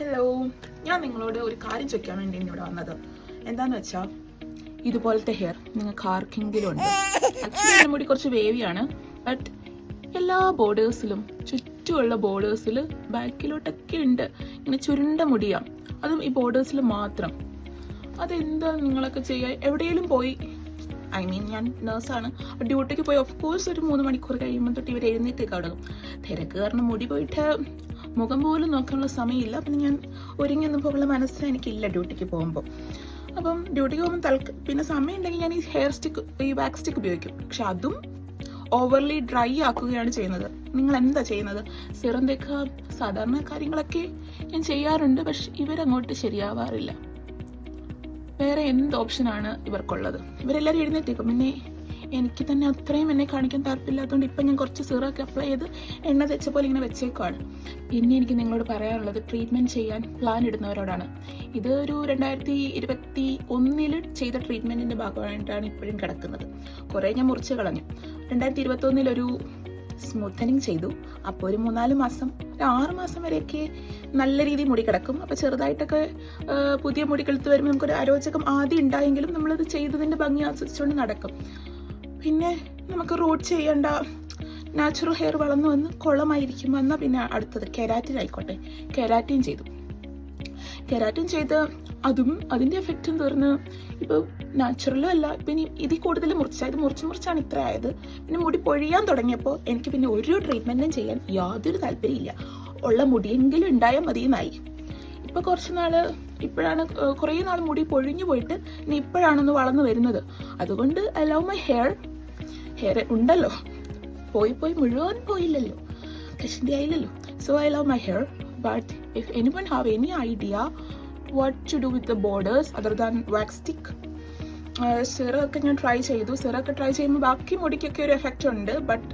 Hello, ഞാൻ നിങ്ങളോട് ഒരു കാര്യം ചോദിക്കാൻ വേണ്ടിയാണ് ഇവിടെ വന്നത്. എന്താന്ന് വെച്ചാൽ ഇതുപോലത്തെ ഹെയർ നിങ്ങൾക്ക് ആർക്കെങ്കിലും ഉണ്ട്? ആക്ച്വലി എൻ്റെ മുടി കുറച്ച് വേവിയാണ്, ബട്ട് എല്ലാ ബോർഡേഴ്സിലും ചുറ്റുമുള്ള ബോർഡേഴ്സിൽ ബാക്കിലോട്ടൊക്കെ ഉണ്ട് ഇങ്ങനെ ചുരുണ്ട മുടിയാണ്, അതും ഈ ബോർഡേഴ്സിൽ മാത്രം. അതെന്താ നിങ്ങളൊക്കെ ചെയ്യുക? എവിടെയെങ്കിലും പോയി, ഞാൻ നേഴ്സാണ്, ഡ്യൂട്ടിക്ക് പോയി ഓഫ് കോഴ്സ് ഒരു 3 മണിക്കൂർ കഴിയുമ്പോൾ തൊട്ട് ഇവർ എഴുന്നേറ്റൊക്കെ തുടങ്ങും. തിരക്ക് കാരണം മുടി പോയിട്ട് മുഖം പോലും നോക്കാനുള്ള സമയമില്ല. പിന്നെ ഞാൻ ഒരുങ്ങിയൊന്നും പോകുള്ള മനസ്സിൽ എനിക്കില്ല ഡ്യൂട്ടിക്ക് പോകുമ്പോൾ. അപ്പം ഡ്യൂട്ടിക്ക് പോകുമ്പോൾ പിന്നെ സമയം ഉണ്ടെങ്കിൽ ഞാൻ ഈ ഹെയർ സ്റ്റിക്ക്, ഈ വാക്സ് സ്റ്റിക്ക് ഉപയോഗിക്കും. പക്ഷെ അതും ഓവർലി ഡ്രൈ ആക്കുകയാണ് ചെയ്യുന്നത്. നിങ്ങൾ എന്താ ചെയ്യുന്നത്? സിറം തേക്കുക, സാധാരണ കാര്യങ്ങളൊക്കെ ഞാൻ ചെയ്യാറുണ്ട്, പക്ഷെ ഇവരങ്ങോട്ട് ശരിയാവാറില്ല. വേറെ എന്ത് ഓപ്ഷനാണ് ഇവർക്കുള്ളത്? ഇവരെല്ലാവരും എഴുന്നേറ്റേക്കും. പിന്നെ എനിക്ക് തന്നെ അത്രയും എന്നെ കാണിക്കാൻ താല്പര്യമില്ലാത്തതുകൊണ്ട് ഇപ്പം ഞാൻ കുറച്ച് സിറമൊക്കെ അപ്ലൈ ചെയ്ത് എണ്ണ തെച്ച പോലെ ഇങ്ങനെ വെച്ചേക്കുവാണ്. പിന്നെ എനിക്ക് നിങ്ങളോട് പറയാനുള്ളത്, ട്രീറ്റ്മെൻറ്റ് ചെയ്യാൻ പ്ലാൻ ഇടുന്നവരോടാണ്. ഇത് ഒരു 2021 ചെയ്ത ട്രീറ്റ്മെൻറ്റിൻ്റെ ഭാഗമായിട്ടാണ് ഇപ്പോഴും കിടക്കുന്നത്. കുറേ ഞാൻ മുറിച്ച് കളഞ്ഞു. 2021 ഒരു സ്മൂത്തനിങ് ചെയ്തു. അപ്പോൾ ഒരു 3-4 മാസം, ഒരു 6 മാസം വരെയൊക്കെ നല്ല രീതിയിൽ മുടി കിടക്കും. അപ്പോൾ ചെറുതായിട്ടൊക്കെ പുതിയ മുടി കിളുത്ത് വരുമ്പോൾ നമുക്കൊരു അരോചകം ആദ്യം ഉണ്ടായെങ്കിലും നമ്മളത് ചെയ്തതിൻ്റെ ഭംഗി ആസ്വദിച്ചുകൊണ്ട് നടക്കും. പിന്നെ നമുക്ക് റൂട്ട് ചെയ്യേണ്ട നാച്ചുറൽ ഹെയർ വളർന്നു വന്ന് കുളമായിരിക്കും. എന്നാൽ പിന്നെ അടുത്തത് കെരാറ്റിൻ ആയിക്കോട്ടെ. കെരാറ്റിൻ ചെയ്തു. കെരാറ്റിൻ ചെയ്ത് അതും അതിൻ്റെ എഫക്റ്റും തീർന്ന് ഇപ്പോൾ നാച്ചുറലും അല്ല. പിന്നെ ഇതിൽ കൂടുതൽ മുറിച്ചാണ് ഇത്ര ആയത്. പിന്നെ മുടി പൊഴിയാൻ തുടങ്ങിയപ്പോൾ എനിക്ക് പിന്നെ ഒരു ട്രീറ്റ്മെൻറ്റും ചെയ്യാൻ യാതൊരു താല്പര്യമില്ല. ഉള്ള മുടിയെങ്കിലും ഉണ്ടായാൽ മതിയെന്നായി. ഇപ്പോൾ ഇപ്പോഴാണ് കുറേ നാൾ മുടി പൊഴിഞ്ഞു പോയിട്ട് ഇനി ഇപ്പോഴാണൊന്ന് വളർന്നു വരുന്നത്. അതുകൊണ്ട് ഐ ലവ് മൈ ഹെയർ ഉണ്ടല്ലോ, പോയി മുഴുവൻ പോയില്ലല്ലോ, കശിൻ്റെ ആയില്ലല്ലോ. So I love my hair. But if anyone have any idea what to do with the borders other than wax stick, സിറമൊക്കെ ഞാൻ ട്രൈ ചെയ്തു. സിറമൊക്കെ ട്രൈ ചെയ്യുമ്പോൾ ബാക്കി മുടിക്കൊക്കെ ഒരു എഫക്റ്റ് ഉണ്ട്. ബട്ട്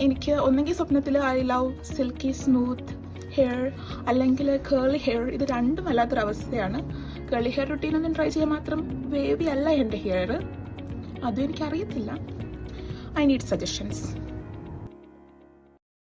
എനിക്ക് ഒന്നെങ്കിൽ സ്വപ്നത്തിൽ I love silky smooth hair അല്ലെങ്കിൽ കേളി ഹെയർ, ഇത് രണ്ടും അല്ലാത്തൊരവസ്ഥയാണ്. കേളി ഹെയർ റുട്ടീനൊന്നും ട്രൈ ചെയ്യാൻ മാത്രം വേവി അല്ല എൻ്റെ ഹെയർ. അതും എനിക്കറിയത്തില്ല. I need suggestions.